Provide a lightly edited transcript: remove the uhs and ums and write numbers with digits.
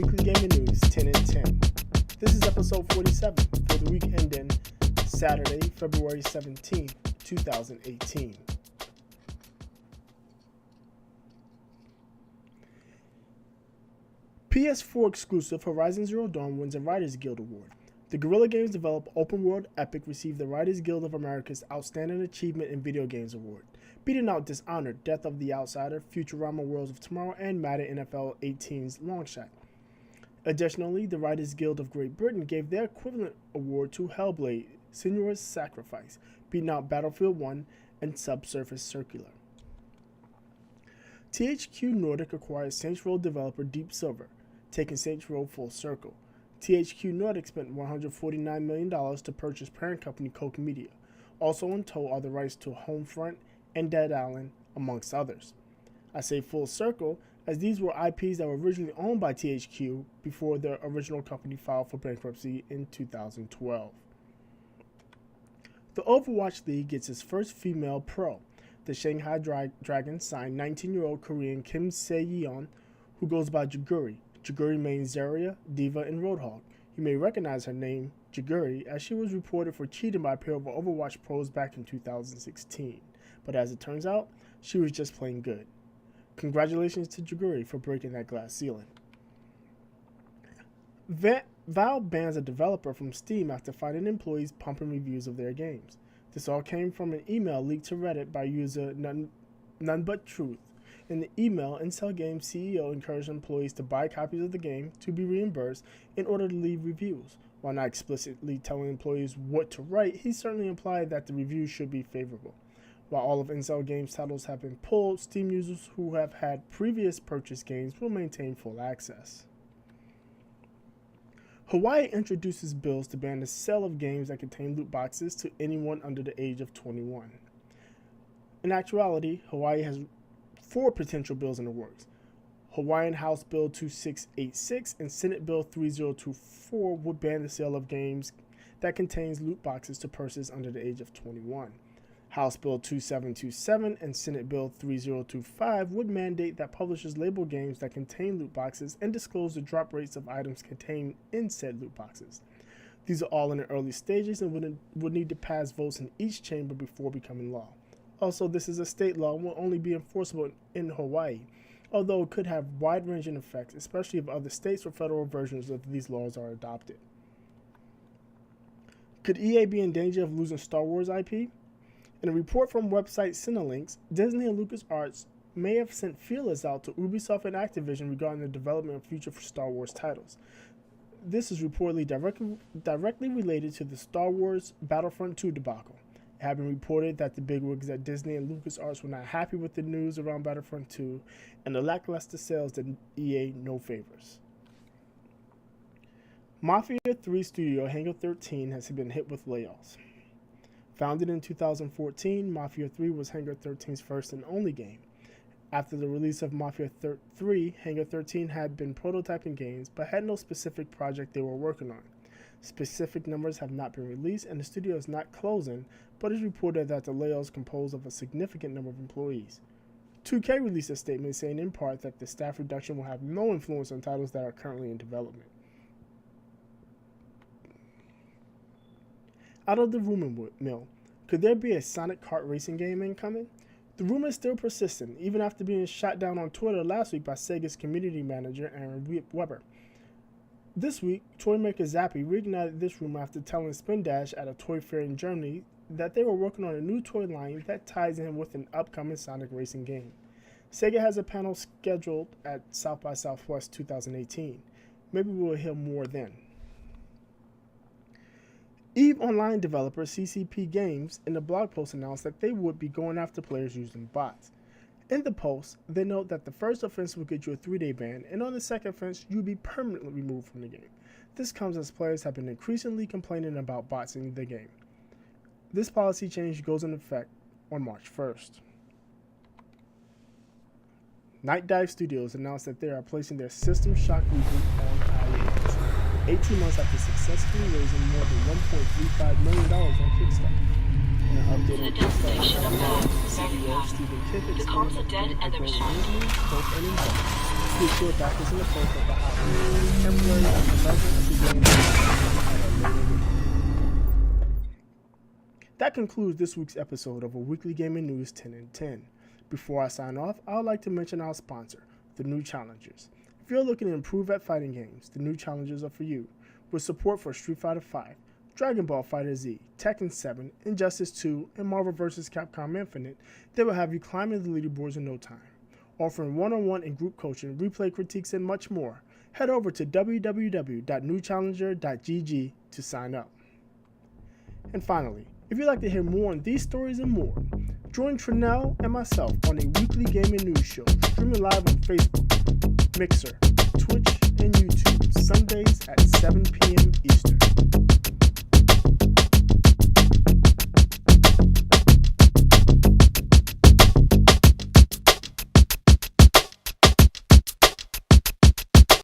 Weekly Gaming News 10 and 10. This is episode 47 for the week ending Saturday, February 17th, 2018. PS4 exclusive Horizon Zero Dawn wins a Writers Guild Award. The Guerrilla Games developed open world epic received the Writers Guild of America's Outstanding Achievement in Video Games Award, beating out Dishonored, Death of the Outsider, Futurama Worlds of Tomorrow, and Madden NFL 18's Longshot. Additionally, the Writers Guild of Great Britain gave their equivalent award to Hellblade: Senua's Sacrifice, beating out Battlefield 1 and Subsurface Circular. THQ Nordic acquired Saints Row developer Deep Silver, taking Saints Row full circle. THQ Nordic spent $149 million to purchase parent company Koch Media. Also in tow are the rights to Homefront and Dead Island, amongst others. I say full circle as these were IPs that were originally owned by THQ before their original company filed for bankruptcy in 2012. The Overwatch League gets its first female pro. The Shanghai Dragons signed 19-year-old Korean Kim Se-yeon, who goes by Jaguri. Jaguri mains Zarya, Diva, and Roadhog. You may recognize her name, Jaguri, as she was reported for cheating by a pair of Overwatch pros back in 2016. But as it turns out, she was just plain good. Congratulations to Jaguri for breaking that glass ceiling. Valve bans a developer from Steam after finding employees pumping reviews of their games. This all came from an email leaked to Reddit by user None But Truth. In the email, Incel Games CEO encouraged employees to buy copies of the game to be reimbursed in order to leave reviews. While not explicitly telling employees what to write, he certainly implied that the reviews should be favorable. While all of Incel Games' titles have been pulled, Steam users who have had previous purchased games will maintain full access. Hawaii introduces bills to ban the sale of games that contain loot boxes to anyone under the age of 21. In actuality, Hawaii has 4 potential bills in the works. Hawaiian House Bill 2686 and Senate Bill 3024 would ban the sale of games that contains loot boxes to persons under the age of 21. House Bill 2727 and Senate Bill 3025 would mandate that publishers label games that contain loot boxes and disclose the drop rates of items contained in said loot boxes. These are all in the early stages and would need to pass votes in each chamber before becoming law. Also, this is a state law and will only be enforceable in Hawaii, although it could have wide-ranging effects, especially if other states or federal versions of these laws are adopted. Could EA be in danger of losing Star Wars IP? In a report from website Cinelinx, Disney and LucasArts may have sent feelers out to Ubisoft and Activision regarding the development of future Star Wars titles. This is reportedly directly related to the Star Wars Battlefront 2 debacle. It had been reported that the bigwigs at Disney and LucasArts were not happy with the news around Battlefront 2, and the lackluster sales did EA no favors. Mafia III studio Hangar 13 has been hit with layoffs. Founded in 2014, Mafia III was Hangar 13's first and only game. After the release of Mafia 3, Hangar 13 had been prototyping games, but had no specific project they were working on. Specific numbers have not been released, and the studio is not closing, but it's reported that the layoffs compose of a significant number of employees. 2K released a statement saying in part that the staff reduction will have no influence on titles that are currently in development. Out of the rumor mill, could there be a Sonic Kart racing game incoming? The rumor is still persistent, even after being shot down on Twitter last week by Sega's community manager Aaron Weber. This week, toy maker Zappy reignited this rumor after telling Spin Dash at a toy fair in Germany that they were working on a new toy line that ties in with an upcoming Sonic racing game. Sega has a panel scheduled at South by Southwest 2018. Maybe we'll hear more then. EVE Online developer CCP Games in the blog post announced that they would be going after players using bots. In the post, they note that the first offense will get you a 3-day ban, and on the second offense, you'll be permanently removed from the game. This comes as players have been increasingly complaining about bots in the game. This policy change goes into effect on March 1st. Night Dive Studios announced that they are placing their System Shock reboot on hiatus, 18 months after successfully raising more than $1.35 million on Kickstarter. In an update on Kickstarter, CEO Stephen Kidd explained that the game had grown both and involved. He assured backers in the post that the out. Temporary development of the game at a later date. That concludes this week's episode of A Weekly Gaming News 10 in 10. Before I sign off, I would like to mention our sponsor, the New Challengers. If you're looking to improve at fighting games, the New Challengers are for you. With support for Street Fighter V, Dragon Ball FighterZ, Tekken 7, Injustice 2, and Marvel vs. Capcom Infinite, they will have you climbing the leaderboards in no time. Offering one-on-one and group coaching, replay critiques, and much more, head over to www.newchallenger.gg to sign up. And finally, if you'd like to hear more on these stories and more, join Trinell and myself on a weekly gaming news show streaming live on Facebook, Mixer, Twitch, and YouTube Sundays at 7 p.m. Eastern.